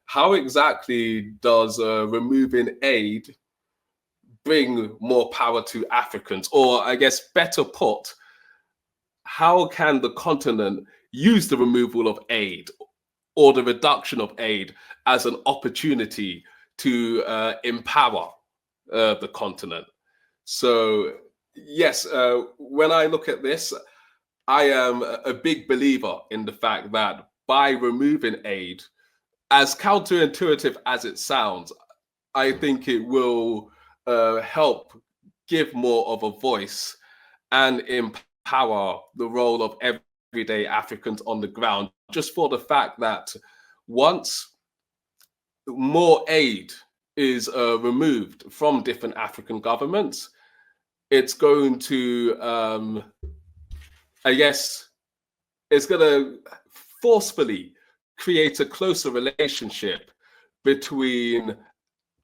how exactly does removing aid bring more power to Africans? Or I guess better put, how can the continent use the removal of aid or the reduction of aid as an opportunity to empower the continent? So yes, when I look at this, I am a big believer in the fact that by removing aid, as counterintuitive as it sounds, I think it will help give more of a voice and empower the role of everyday Africans on the ground, just for the fact that once more aid is removed from different African governments, it's going to, I guess, it's going to forcefully create a closer relationship between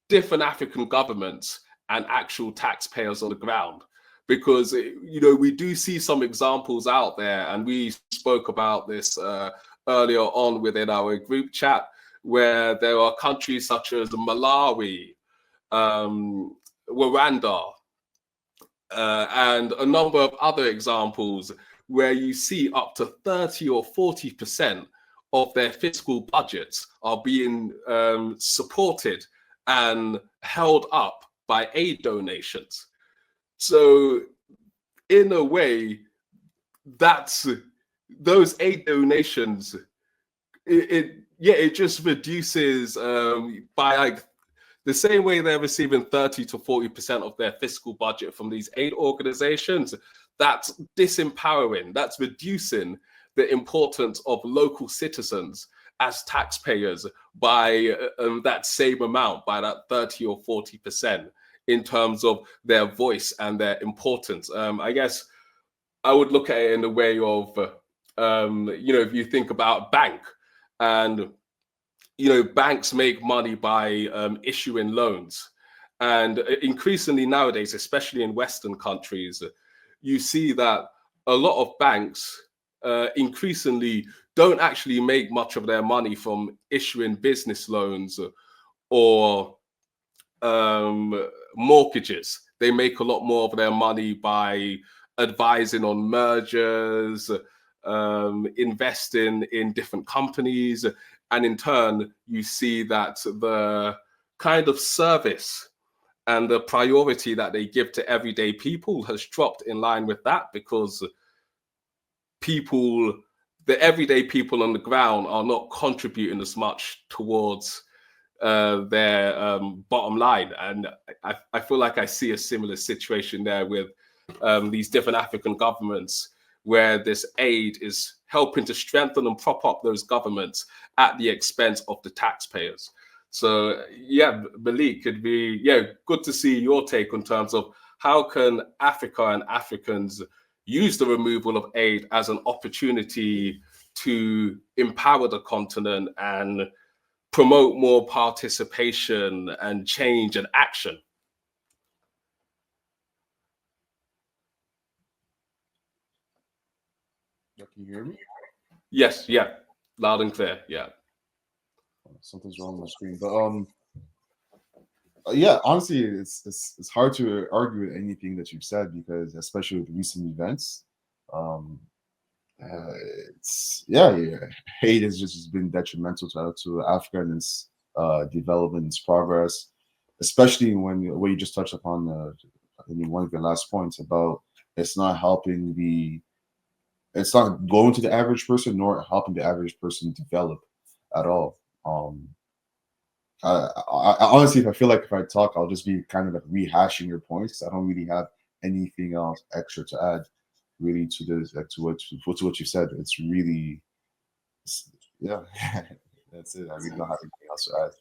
different African governments and actual taxpayers on the ground. Because, we do see some examples out there, and we spoke about this earlier on within our group chat, where there are countries such as Malawi, Rwanda, and a number of other examples where you see up to 30 or 40% of their fiscal budgets are being supported and held up by aid donations. So in a way, that's those aid donations, it just reduces by like the same way they're receiving 30 to 40% of their fiscal budget from these aid organizations. That's disempowering, that's reducing the importance of local citizens as taxpayers by that same amount, by that 30 or 40%. In terms of their voice and their importance. I guess I would look at it in the way of, if you think about bank and, banks make money by issuing loans. And increasingly nowadays, especially in Western countries, you see that a lot of banks increasingly don't actually make much of their money from issuing business loans or mortgages. They make a lot more of their money by advising on mergers, investing in different companies, and in turn, you see that the kind of service and the priority that they give to everyday people has dropped in line with that, because the everyday people on the ground are not contributing as much towards their bottom line. And I feel like I see a similar situation there with these different African governments, where this aid is helping to strengthen and prop up those governments at the expense of the taxpayers. So yeah, Malik, it'd be good to see your take in terms of how can Africa and Africans use the removal of aid as an opportunity to empower the continent and promote more participation and change and action. Can you hear me? Yes, yeah, loud and clear. Yeah. Something's wrong with my screen, but yeah, honestly, it's hard to argue with anything that you've said, because especially with recent events, hate has just been detrimental to Africa and its development, its progress, especially when you just touched upon one of your last points about it's not going to the average person nor helping the average person develop at all. I honestly, I feel like if I talk, I'll just be kind of like rehashing your points. I don't really have anything else extra to add, really, to this, to what you said. It's really, yeah, that's it. I really don't have anything else to add.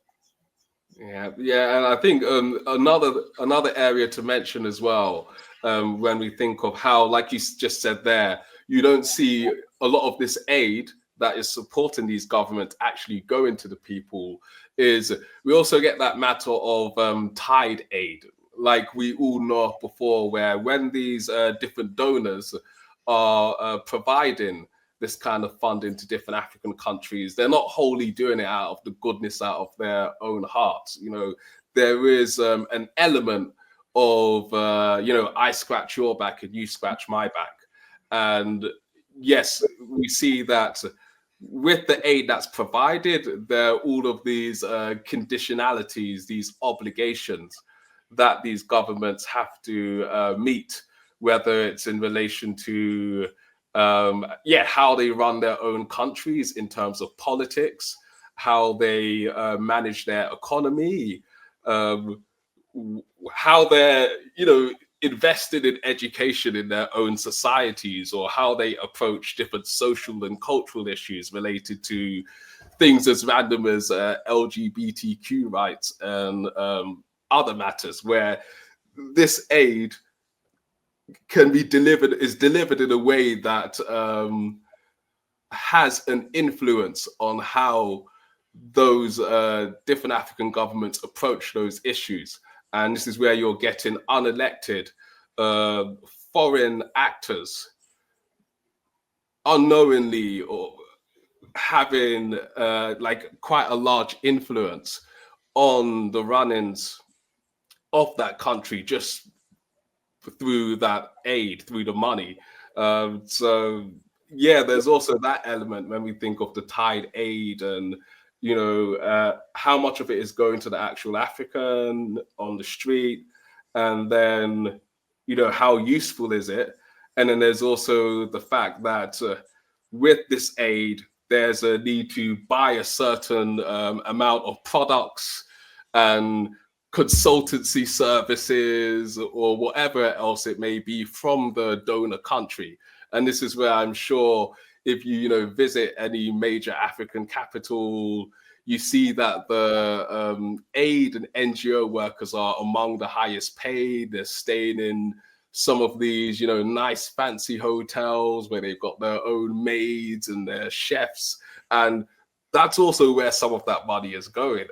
Yeah, and I think another area to mention as well, when we think of how, like you just said there, you don't see a lot of this aid that is supporting these governments actually going to the people, is we also get that matter of tide aid, like we all know before, where when these different donors are providing this kind of funding to different African countries, they're not wholly doing it out of the goodness out of their own hearts. You know, there is an element of, you know, I scratch your back and you scratch my back. And yes, we see that with the aid that's provided, there are all of these conditionalities, these obligations that these governments have to meet, whether it's in relation to how they run their own countries in terms of politics, how they manage their economy, how they're, you know, invested in education in their own societies, or how they approach different social and cultural issues related to things as random as LGBTQ rights and other matters, where this aid is delivered in a way that has an influence on how those different African governments approach those issues. And this is where you're getting unelected foreign actors unknowingly or having like quite a large influence on the run-ins of that country just through that aid, through the money. So yeah, there's also that element when we think of the tide aid, and you know, how much of it is going to the actual African on the street, and then, you know, how useful is it? And then there's also the fact that with this aid, there's a need to buy a certain amount of products and consultancy services or whatever else it may be from the donor country. And this is where I'm sure if you visit any major African capital, you see that the aid and NGO workers are among the highest paid. They're staying in some of these, nice fancy hotels where they've got their own maids and their chefs. And that's also where some of that money is going.